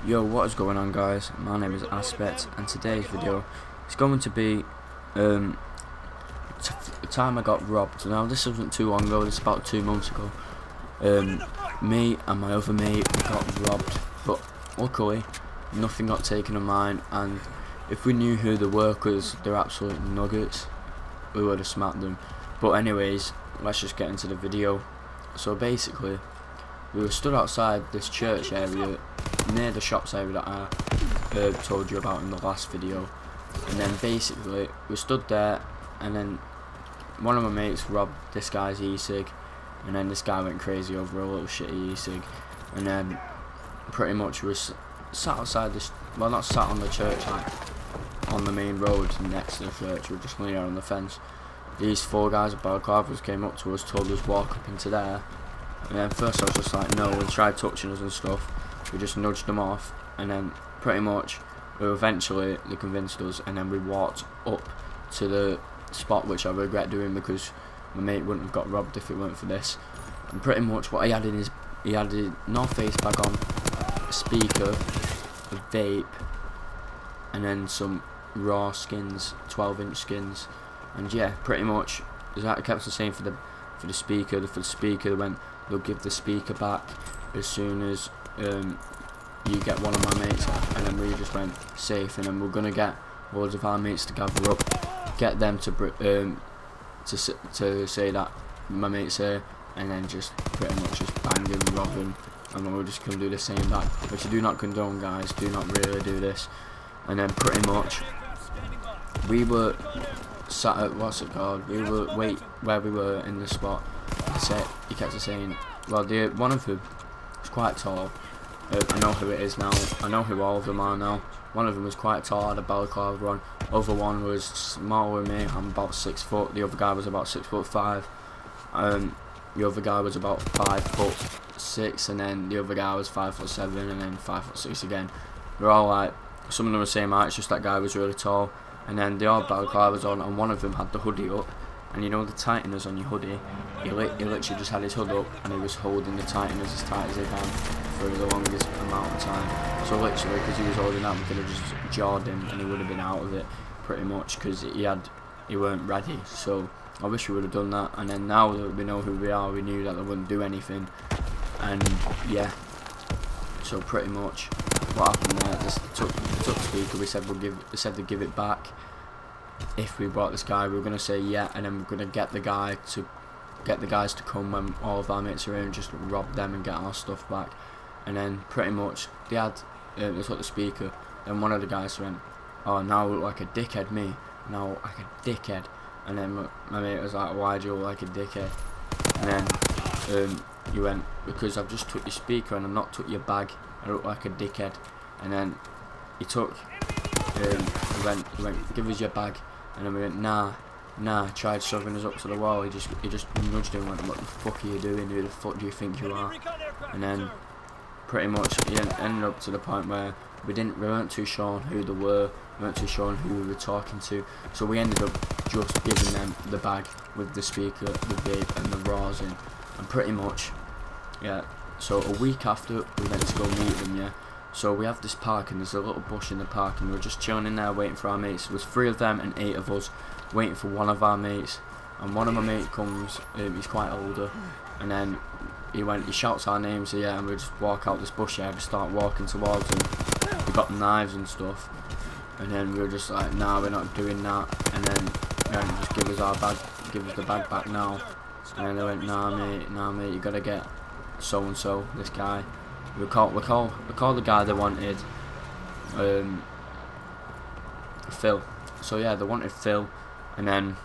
Yo, what is going on, guys? My name is Aspect, and today's video is going to be the time I got robbed. Now, this wasn't too long ago, this is about 2 months ago. Me and my other mate got robbed, but luckily nothing got taken of mine, and if we knew who they were, because they're absolute nuggets, we would have smacked them. But anyways, let's just get into the video. So basically, we were stood outside this church area near the shops area that I told you about in the last video, and then basically we stood there, and then one of my mates robbed this guy's e-cig, and then this guy went crazy over a little shitty e-cig, and then pretty much we was sat outside this, well, not sat on the church, like on the main road next to the church. We were just near on the fence. These 4 guys with balaclavas came up to us, told us walk up into there, and then first I was just like no, and tried touching us and stuff. We just nudged them off, and then pretty much eventually they convinced us, and then we walked up to the spot, which I regret doing because my mate wouldn't have got robbed if it weren't for this. And pretty much what he had in his, he had a North Face bag on, a speaker, a vape, and then some raw skins, 12-inch skins. And yeah, pretty much I kept the same for the speaker. For the speaker, they'll give the speaker back as soon as you get one of my mates, and then we just went safe, and then we're gonna get loads of our mates to gather up, get them to say that my mate's here, and then just pretty much just bang him, rob him, and then we're just gonna do the same back, which I do not condone, guys. Do not really do this. And then pretty much we were sat at, what's it called? We were where we were in the spot. He kept saying, well, one of them was quite tall. I know who it is now. I know who all of them are now. One of them was quite tall, had a balaclava on. Other one was smaller than me. I'm about 6 foot. The other guy was about 6'5". The other guy was about 5'6", and then the other guy was 5'7", and then 5'6" again. They're all like, some of them were the same height. It's just that guy was really tall. And then they all had balaclavas on, and one of them had the hoodie up. And you know the tighteners on your hoodie? He literally just had his hood up, and he was holding the tighteners as tight as he can for the longest amount of time. So literally, because he was holding that, we could have just jawed him, and he would have been out of it pretty much, because he weren't ready. So I wish we would have done that. And then now that we know who we are, we knew that they wouldn't do anything. And yeah, so pretty much what happened there, they took the speaker. They said they'd give it back if we brought this guy. We were gonna say yeah, and then we're gonna get the guys to come when all of our mates are in, just rob them and get our stuff back. And then pretty much they took the speaker. Then one of the guys went, "Oh, now I look like a dickhead, me. Now I look like a dickhead." And then my mate was like, "Why do you look like a dickhead?" And then he went, "Because I've just took your speaker and I've not took your bag. I look like a dickhead." And then he went, "Give us your bag." And then we went, nah. Tried shoving us up to the wall. He just nudged him and went, "What the fuck are you doing? Who the fuck do you think you are?" And then pretty much he ended up to the point where we weren't too sure on who they were. We weren't too sure on who we were talking to. So we ended up just giving them the bag with the speaker, the vape, and the raws in. And pretty much, yeah. So a week after, we went to go meet them, yeah. So we have this park, and there's a little bush in the park, and we were just chilling in there waiting for our mates. There was 3 of them and 8 of us waiting for one of our mates. And one of my mates comes, he's quite older, and then he shouts our names, so yeah, and we just walk out this bush here, we start walking towards him. We got knives and stuff, and then we were just like, nah, we're not doing that. And then just give us the bag back now. And then they went, nah mate, you gotta get so and so, this guy. We call the guy they wanted Phil. So yeah, they wanted Phil, and then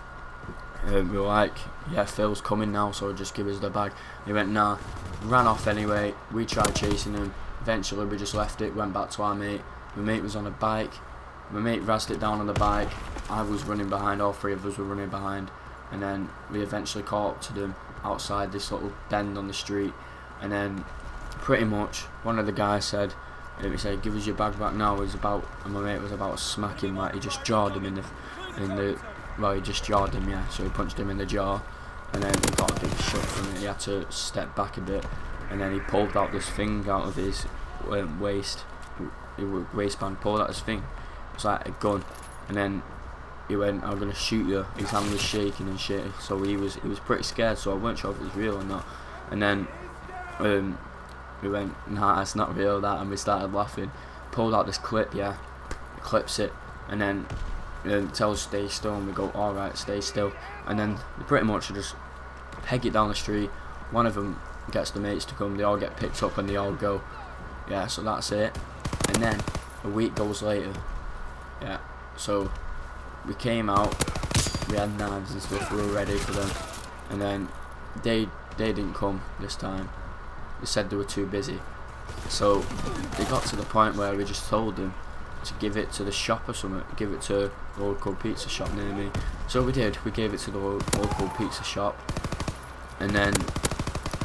we were like, yeah, Phil's coming now, so just give us the bag. He went, nah. Ran off anyway. We tried chasing him. Eventually we just left it, went back to our mate. My mate was on a bike. My mate razzed it down on the bike. I was running behind, all 3 of us were running behind, and then we eventually caught up to them outside this little bend on the street. And then pretty much one of the guys said, he said, "Give us your bag back now." And my mate was about to smack him, like he just jawed him he just jawed him, yeah. So he punched him in the jaw, and then he got a big shot from it. He had to step back a bit, and then he pulled out this thing out of his waist, waistband, pulled out his thing. It's like a gun, and then he went, "I'm gonna shoot you." His hand was shaking and shit, so he was pretty scared. So I weren't sure if it was real or not. And then we went, "Nah, it's not real, that," and we started laughing. Pulled out this clip, yeah, clips it, and then tells stay still, and we go, "Alright, stay still." And then they pretty much just peg it down the street. One of them gets the mates to come, they all get picked up and they all go. Yeah, so that's it. And then a week goes later, yeah, so we came out, we had knives and stuff, we were ready for them, and then they didn't come this time. They said they were too busy. So they got to the point where we just told them to give it to the shop or something, give it to the local pizza shop near me. So we did, we gave it to the local pizza shop, and then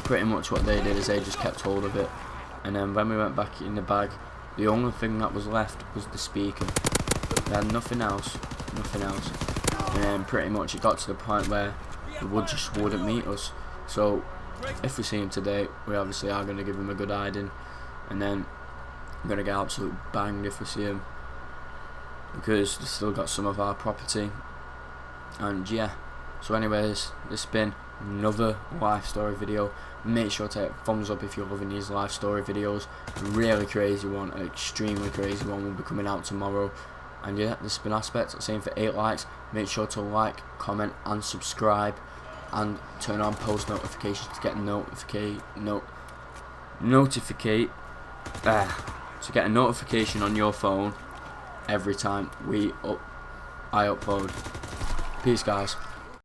pretty much what they did is they just kept hold of it. And then when we went back in the bag, the only thing that was left was the speaker. They had nothing else. And then pretty much it got to the point where the wood just wouldn't meet us. So if we see him today, we obviously are going to give him a good hiding, and then I'm going to get absolutely banged if we see him, because they've still got some of our property. And yeah, so anyways, this has been another life story video. Make sure to hit thumbs up if you're loving these life story videos. A really crazy one, an extremely crazy one, will be coming out tomorrow. And yeah, this has been Aspect, saying for 8 likes. Make sure to like, comment and subscribe, and turn on post notifications to get to get a notification on your phone every time I upload. Peace, guys.